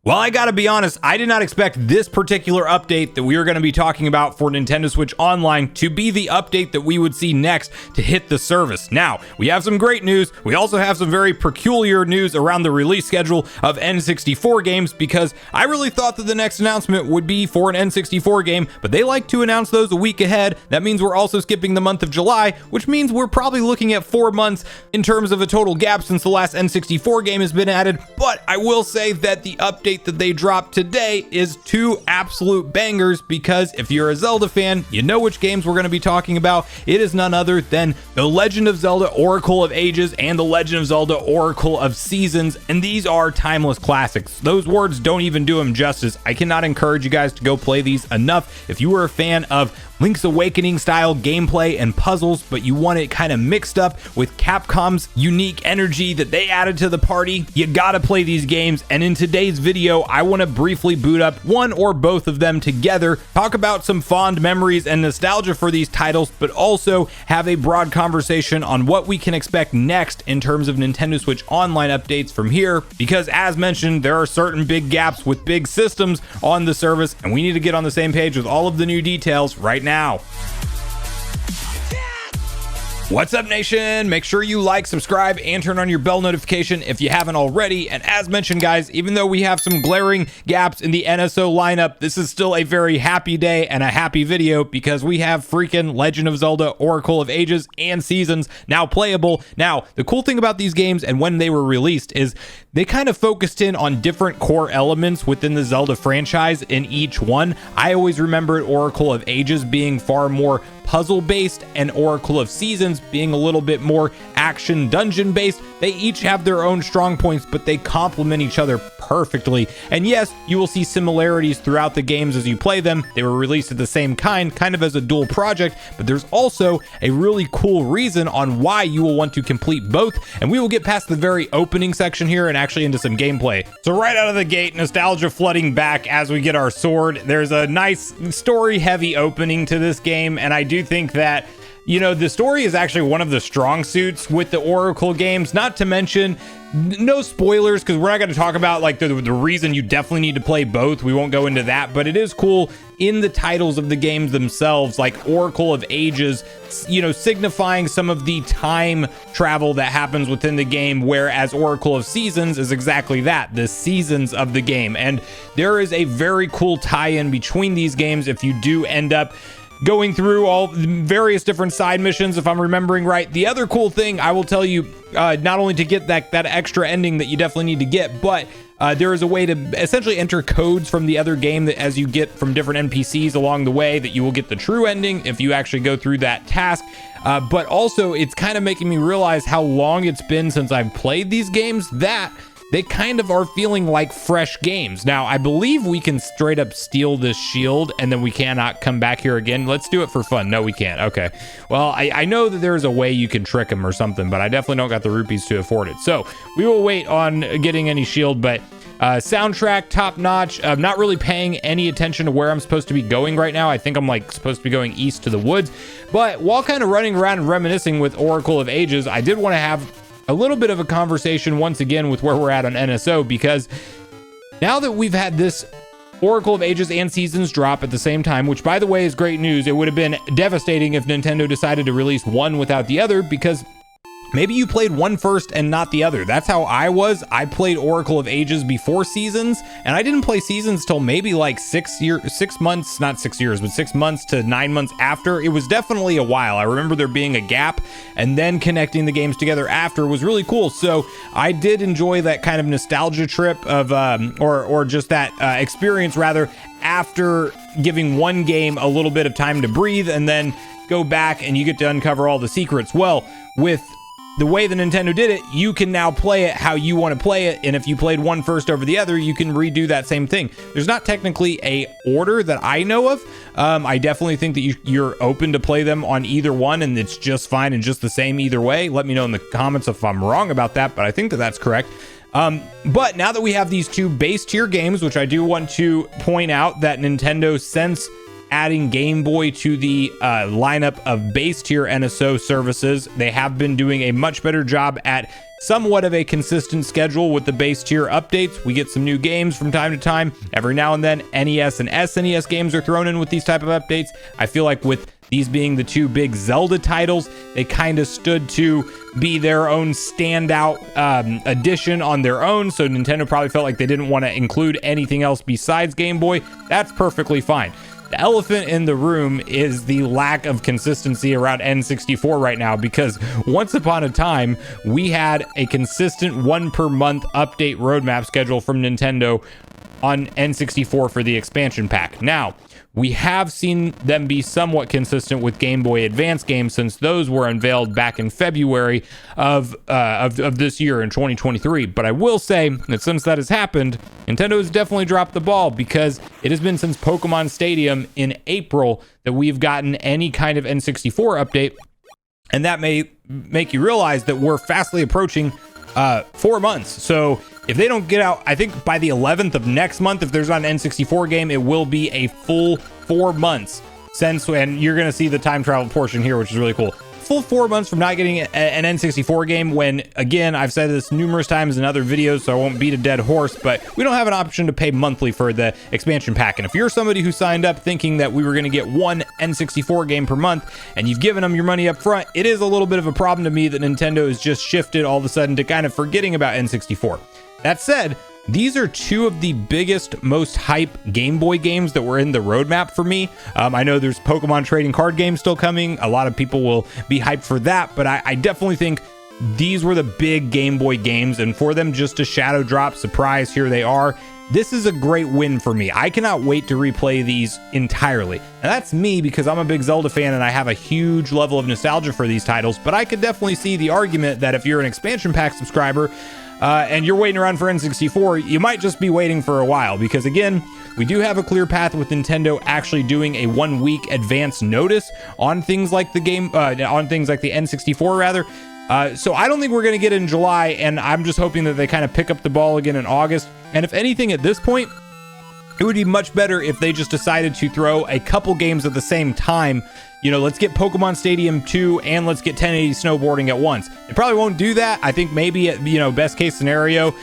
Well, I gotta be honest, I did not expect this particular update that we were going to be talking about for Nintendo Switch Online to be the update that we would see next to hit the service. Now, we have some great news. We also have some very peculiar news around the release schedule of N64 games, because I really thought that the next announcement would be for an N64 game, but they like to announce those a week ahead. That means we're also skipping the month of July, which means we're probably looking at 4 months in terms of a total gap since the last N64 game has been added. But I will say that the update that they dropped today is 2 absolute bangers, because if you're a Zelda fan, you know which games we're going to be talking about. It is none other than The Legend of Zelda Oracle of Ages and The Legend of Zelda Oracle of Seasons, and these are timeless classics. Those words don't even do them justice. I cannot encourage you guys to go play these enough. If you were a fan of Link's Awakening style gameplay and puzzles, but you want it kind of mixed up with Capcom's unique energy that they added to the party, you gotta play these games. And in today's video, I want to briefly boot up one or both of them together, talk about some fond memories and nostalgia for these titles, but also have a broad conversation on what we can expect next in terms of Nintendo Switch Online updates from here, because as mentioned, there are certain big gaps with big systems on the service, and we need to get on the same page with all of the new details right now. What's up, nation? Make sure you like, subscribe, and turn on your bell notification if you haven't already. And as mentioned, guys, even though we have some glaring gaps in the NSO lineup, this is still a very happy day and a happy video, because we have freaking Legend of Zelda Oracle of Ages and Seasons now playable. Now, the cool thing about these games and when they were released is they kind of focused in on different core elements within the Zelda franchise in each one. I always remembered Oracle of Ages being far more puzzle based and Oracle of Seasons being a little bit more action dungeon based. They each have their own strong points, but they complement each other perfectly. And yes, you will see similarities throughout the games as you play them. They were released at the same kind of as a dual project, but there's also a really cool reason on why you will want to complete both. And we will get past the very opening section here and actually into some gameplay. So right out of the gate, nostalgia flooding back as we get our sword. There's a nice story heavy opening to this game, and I do think that, you know, the story is actually one of the strong suits with the Oracle games, not to mention, no spoilers, because we're not going to talk about like the reason you definitely need to play both. We won't go into that, but it is cool in the titles of the games themselves, like Oracle of Ages, you know, signifying some of the time travel that happens within the game, whereas Oracle of Seasons is exactly that, the seasons of the game. And there is a very cool tie-in between these games if you do end up going through all various different side missions, if I'm remembering right. The other cool thing I will tell you, not only to get that extra ending that you definitely need to get, but there is a way to essentially enter codes from the other game that as you get from different NPCs along the way, that you will get the true ending if you actually go through that task. But also, it's kind of making me realize how long it's been since I've played these games, that they kind of are feeling like fresh games. Now, I believe we can straight up steal this shield and then we cannot come back here again. Let's do it for fun. No, we can't. Okay. Well, I know that there's a way you can trick them or something, but I definitely don't got the rupees to afford it. So we will wait on getting any shield, but soundtrack top notch. I'm not really paying any attention to where I'm supposed to be going right now. I think I'm like supposed to be going east to the woods, but while kind of running around and reminiscing with Oracle of Ages, I did want to have a little bit of a conversation once again with where we're at on NSO, because now that we've had this Oracle of Ages and Seasons drop at the same time, which by the way is great news. It would have been devastating if Nintendo decided to release one without the other, because maybe you played one first and not the other. That's how I was. I played Oracle of Ages before Seasons, and I didn't play Seasons till maybe like 6 months, not 6 years, but 6 months to 9 months after. It was definitely a while. I remember there being a gap, and then connecting the games together after was really cool. So I did enjoy that kind of nostalgia trip of, or just that experience rather, after giving one game a little bit of time to breathe and then go back and you get to uncover all the secrets. Well, with the way the Nintendo did it, you can now play it how you want to play it, and if you played one first over the other, you can redo that same thing. There's not technically a order that I know of. I definitely think that you're open to play them on either one, and it's just fine and just the same either way. Let me know in the comments if I'm wrong about that, but I think that that's correct. But now that we have these 2 base tier games, which I do want to point out that Nintendo, since adding Game Boy to the lineup of base tier NSO services, they have been doing a much better job at somewhat of a consistent schedule with the base tier updates. We get some new games from time to time. Every now and then, NES and SNES games are thrown in with these type of updates. I feel like with these being the two big Zelda titles, they kind of stood to be their own standout addition on their own. So Nintendo probably felt like they didn't want to include anything else besides Game Boy. That's perfectly fine. The elephant in the room is the lack of consistency around N64 right now, because once upon a time, we had a consistent 1 per month update roadmap schedule from Nintendo on N64 for the expansion pack. Now, we have seen them be somewhat consistent with Game Boy Advance games since those were unveiled back in February of this year in 2023. But I will say that since that has happened, Nintendo has definitely dropped the ball, because it has been since Pokemon Stadium in April that we've gotten any kind of N64 update. And that may make you realize that we're fastly approaching 4 months. So if they don't get out, I think by the 11th of next month, if there's not an N64 game, it will be a full 4 months since, and you're going to see the time travel portion here, which is really cool. Full 4 months from not getting an N64 game, when, again, I've said this numerous times in other videos, so I won't beat a dead horse, but we don't have an option to pay monthly for the expansion pack. And if you're somebody who signed up thinking that we were going to get one N64 game per month, and you've given them your money up front, it is a little bit of a problem to me that Nintendo has just shifted all of a sudden to kind of forgetting about N64. That said, these are two of the biggest, most hype Game Boy games that were in the roadmap for me. I know there's Pokemon trading card games still coming. A lot of people will be hyped for that, but I definitely think these were the big Game Boy games, and for them just to shadow drop, surprise, here they are. This is a great win for me. I cannot wait to replay these entirely. And that's me, because I'm a big Zelda fan and I have a huge level of nostalgia for these titles, but I could definitely see the argument that if you're an expansion pack subscriber, and you're waiting around for N64, you might just be waiting for a while, because again, we do have a clear path with Nintendo actually doing a 1 week advance notice on things like the N64 rather. So I don't think we're going to get it in July, and I'm just hoping that they kind of pick up the ball again in August. And if anything, at this point, it would be much better if they just decided to throw a couple games at the same time. You know, let's get Pokemon Stadium 2 and let's get 1080 snowboarding at once. They probably won't do that. I think maybe, best case scenario,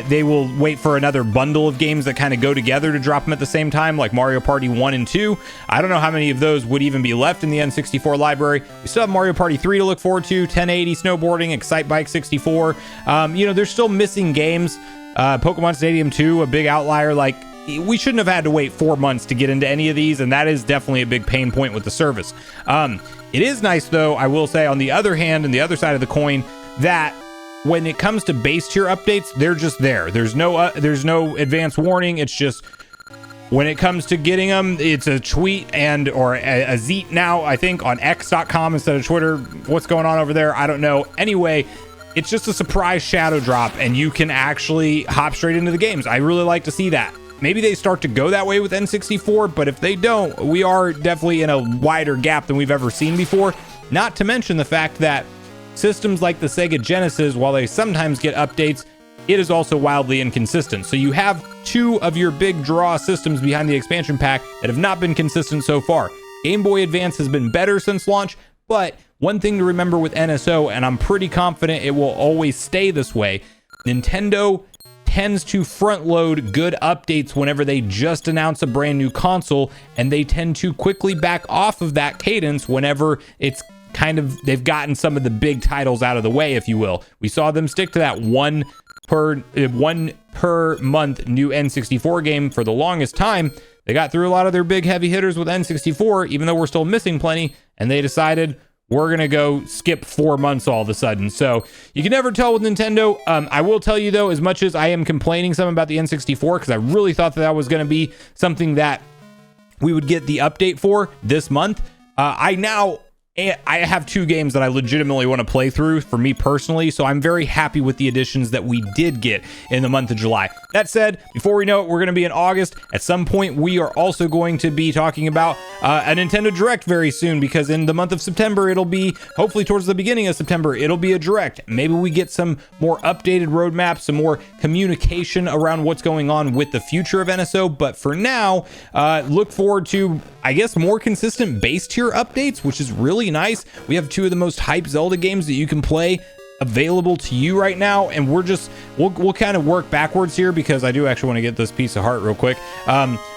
they will wait for another bundle of games that kind of go together to drop them at the same time, like Mario Party 1 and 2. I don't know how many of those would even be left in the N64 library. We still have Mario Party 3 to look forward to, 1080 snowboarding, Excite Bike 64. They're still missing games. Pokemon Stadium 2, a big outlier. Like, we shouldn't have had to wait 4 months to get into any of these, and that is definitely a big pain point with the service. It is nice, though, I will say, on the other hand, and the other side of the coin, that when it comes to base tier updates, they're just there. There's no advance warning. It's just when it comes to getting them, it's a tweet or a zeet now, I think, on x.com instead of Twitter. What's going on over there? I don't know. Anyway, it's just a surprise shadow drop, and you can actually hop straight into the games. I really like to see that. Maybe they start to go that way with N64, but if they don't, we are definitely in a wider gap than we've ever seen before. Not to mention the fact that systems like the Sega Genesis, while they sometimes get updates, it is also wildly inconsistent. So you have two of your big draw systems behind the expansion pack that have not been consistent so far. Game Boy Advance has been better since launch, but one thing to remember with NSO, and I'm pretty confident it will always stay this way, Nintendo tends to front load good updates whenever they just announce a brand new console, and they tend to quickly back off of that cadence whenever it's kind of, they've gotten some of the big titles out of the way, if you will. We saw them stick to that one per month new N64 game for the longest time. They got through a lot of their big heavy hitters with N64, even though we're still missing plenty, and they decided, we're going to go skip 4 months all of a sudden. So you can never tell with Nintendo. I will tell you, though, as much as I am complaining some about the N64, because I really thought that was going to be something that we would get the update for this month, I have two games that I legitimately want to play through for me personally, so I'm very happy with the additions that we did get in the month of July. That said, before we know it, we're going to be in August. At some point, we are also going to be talking about a Nintendo Direct very soon, because in the month of September, it'll be, hopefully towards the beginning of September, it'll be a Direct. Maybe we get some more updated roadmaps, some more communication around what's going on with the future of NSO, but for now, look forward to, I guess, more consistent base tier updates, which is really nice. We have two of the most hyped Zelda games that you can play available to you right now, and we'll kind of work backwards here, because I do actually want to get this piece of heart real quick.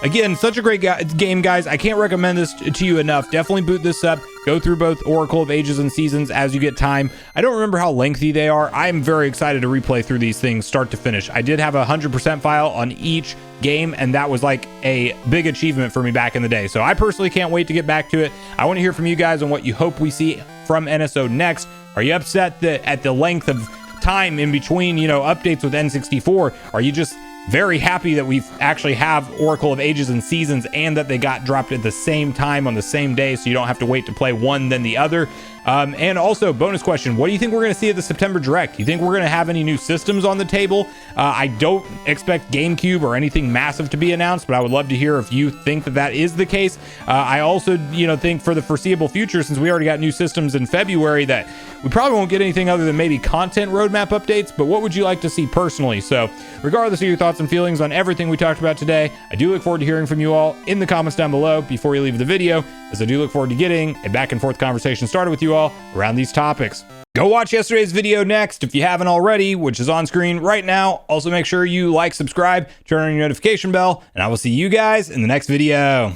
Again, such a great game, guys. I can't recommend this to you enough. Definitely boot this up. Go through both Oracle of Ages and Seasons as you get time. I don't remember how lengthy they are. I'm very excited to replay through these things start to finish. I did have a 100% file on each game, and that was like a big achievement for me back in the day. So I personally can't wait to get back to it. I want to hear from you guys on what you hope we see from NSO next. Are you upset that at the length of time in between, updates with N64? Are you just very happy that we actually have Oracle of Ages and Seasons, and that they got dropped at the same time on the same day, so you don't have to wait to play one then the other? And also, bonus question, what do you think we're going to see at the September Direct? Do you think we're going to have any new systems on the table? I don't expect GameCube or anything massive to be announced, but I would love to hear if you think that that is the case. I also, think for the foreseeable future, since we already got new systems in February, that we probably won't get anything other than maybe content roadmap updates, but what would you like to see personally? So regardless of your thoughts and feelings on everything we talked about today, I do look forward to hearing from you all in the comments down below before you leave the video, as I do look forward to getting a back and forth conversation started with you all around these topics. Go watch yesterday's video next if you haven't already, which is on screen right now. Also, make sure you like, subscribe, turn on your notification bell, and I will see you guys in the next video.